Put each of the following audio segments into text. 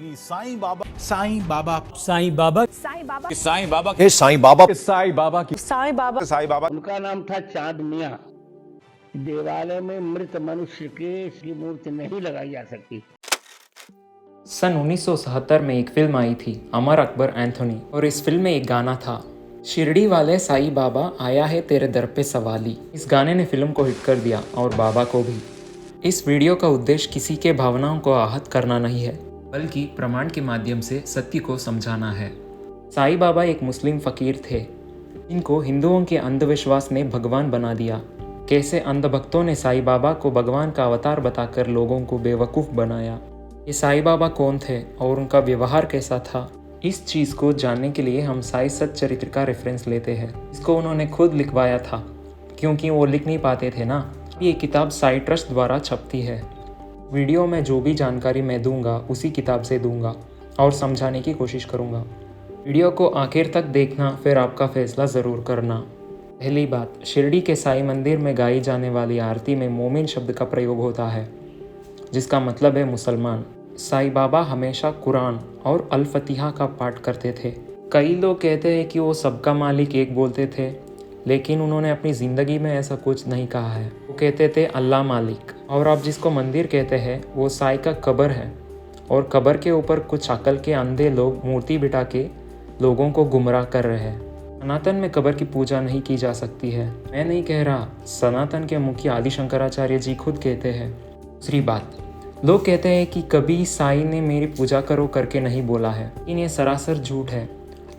साईं बाबा साईं बाबा साईं बाबा साईं बाबा साईं बाबा हे साईं बाबा साईं बाबा की साईं बाबा साईं बाबा उनका नाम था चांद मियाँ। देवालय में मृत मनुष्य की मूर्ति नहीं लगाई जा सकती। सन 1977 में एक फिल्म आई थी अमर अकबर एंथोनी, और इस फिल्म में एक गाना था, शिरडी वाले साईं बाबा आया है तेरे दर पे सवाली। इस गाने ने फिल्म को हिट कर दिया और बाबा को भी। इस वीडियो का उद्देश्य किसी के भावनाओं को आहत करना नहीं है, बल्कि प्रमाण के माध्यम से सत्य को समझाना है। साईं बाबा एक मुस्लिम फकीर थे, इनको हिंदुओं के अंधविश्वास ने भगवान बना दिया। कैसे अंधभक्तों ने साईं बाबा को भगवान का अवतार बताकर लोगों को बेवकूफ़ बनाया। ये साईं बाबा कौन थे और उनका व्यवहार कैसा था, इस चीज़ को जानने के लिए हम साईं सच्चरित्र का रेफरेंस लेते हैं। इसको उन्होंने खुद लिखवाया था, क्योंकि वो लिख नहीं पाते थे ना। ये किताब साईं ट्रस्ट द्वारा छपती है। वीडियो में जो भी जानकारी मैं दूंगा उसी किताब से दूंगा और समझाने की कोशिश करूंगा। वीडियो को आखिर तक देखना, फिर आपका फैसला ज़रूर करना। पहली बात, शिरडी के साईं मंदिर में गाई जाने वाली आरती में मोमिन शब्द का प्रयोग होता है, जिसका मतलब है मुसलमान। साईं बाबा हमेशा कुरान और अल फतिहा का पाठ करते थे। कई लोग कहते हैं कि वो सबका मालिक एक बोलते थे, लेकिन उन्होंने अपनी ज़िंदगी में ऐसा कुछ नहीं कहा है। वो कहते थे अल्लाह मालिक। और आप जिसको मंदिर कहते हैं वो साईं का कब्र है, और कब्र के ऊपर कुछ अकल के अंधे लोग मूर्ति बिठा के लोगों को गुमराह कर रहे हैं। सनातन में कब्र की पूजा नहीं की जा सकती है। मैं नहीं कह रहा, सनातन के मुखी आदि शंकराचार्य जी खुद कहते हैं। दूसरी बात, लोग कहते हैं कि कभी साईं ने मेरी पूजा करो करके नहीं बोला है, लेकिन ये सरासर झूठ है।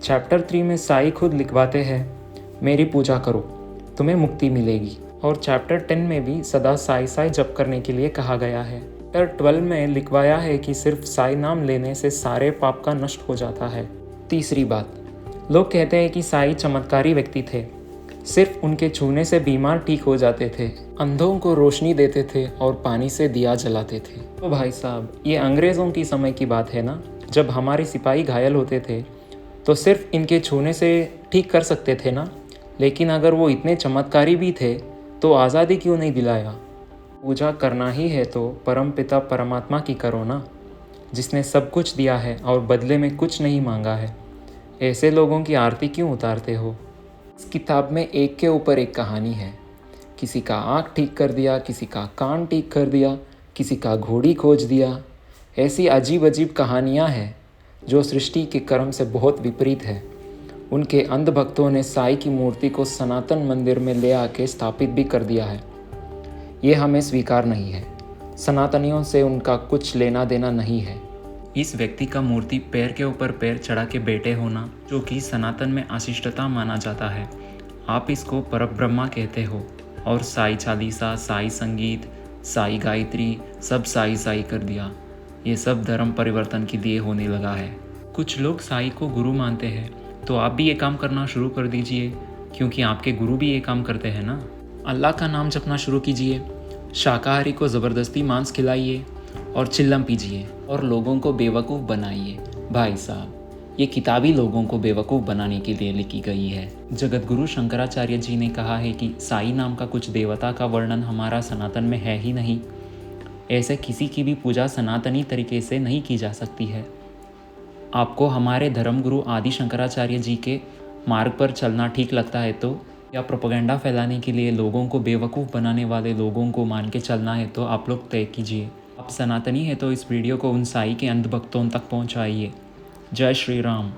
चैप्टर 3 में साईं खुद लिखवाते हैं, मेरी पूजा करो तुम्हें मुक्ति मिलेगी। और चैप्टर 10 में भी सदा साईं साईं जप करने के लिए कहा गया है। चैप्टर 12 में लिखवाया है कि सिर्फ साईं नाम लेने से सारे पाप का नष्ट हो जाता है। तीसरी बात, लोग कहते हैं कि साईं चमत्कारी व्यक्ति थे, सिर्फ उनके छूने से बीमार ठीक हो जाते थे, अंधों को रोशनी देते थे और पानी से दिया जलाते थे। तो भाई साहब, ये अंग्रेज़ों की समय की बात है ना, जब हमारे सिपाही घायल होते थे तो सिर्फ इनके छूने से ठीक कर सकते थे ना। लेकिन अगर वो इतने चमत्कारी भी थे तो आज़ादी क्यों नहीं दिलाया। पूजा करना ही है तो परमपिता परमात्मा की करो ना, जिसने सब कुछ दिया है और बदले में कुछ नहीं मांगा है। ऐसे लोगों की आरती क्यों उतारते हो। इस किताब में एक के ऊपर एक कहानी है। किसी का आँख ठीक कर दिया, किसी का कान ठीक कर दिया, किसी का घोड़ी खोज दिया। ऐसी अजीब अजीब कहानियाँ हैं जो सृष्टि के क्रम से बहुत विपरीत है। उनके अंधभक्तों ने साईं की मूर्ति को सनातन मंदिर में ले आके स्थापित भी कर दिया है। ये हमें स्वीकार नहीं है। सनातनियों से उनका कुछ लेना देना नहीं है। इस व्यक्ति का मूर्ति पैर के ऊपर पैर चढ़ा के बैठे होना, जो कि सनातन में अशिष्टता माना जाता है, आप इसको परब्रह्मा कहते हो। और साईं चालीसा, साईं संगीत, साईं गायत्री, सब साईं साईं कर दिया। ये सब धर्म परिवर्तन के लिए होने लगा है। कुछ लोग साईं को गुरु मानते हैं, तो आप भी ये काम करना शुरू कर दीजिए, क्योंकि आपके गुरु भी ये काम करते हैं ना। अल्लाह का नाम जपना शुरू कीजिए, शाकाहारी को ज़बरदस्ती मांस खिलाइए और चिल्लम पीजिए और लोगों को बेवकूफ़ बनाइए। भाई साहब, ये किताब ही लोगों को बेवकूफ़ बनाने के लिए लिखी गई है। जगत गुरु शंकराचार्य जी ने कहा है कि साईं नाम का कुछ देवता का वर्णन हमारा सनातन में है ही नहीं। ऐसे किसी की भी पूजा सनातनी तरीके से नहीं की जा सकती है। आपको हमारे धर्मगुरु आदि शंकराचार्य जी के मार्ग पर चलना ठीक लगता है तो, या प्रोपेगेंडा फैलाने के लिए लोगों को बेवकूफ़ बनाने वाले लोगों को मान के चलना है तो आप लोग तय कीजिए। आप सनातनी है तो इस वीडियो को उन साईं के अंधभक्तों तक पहुंचाइए। जय श्री राम।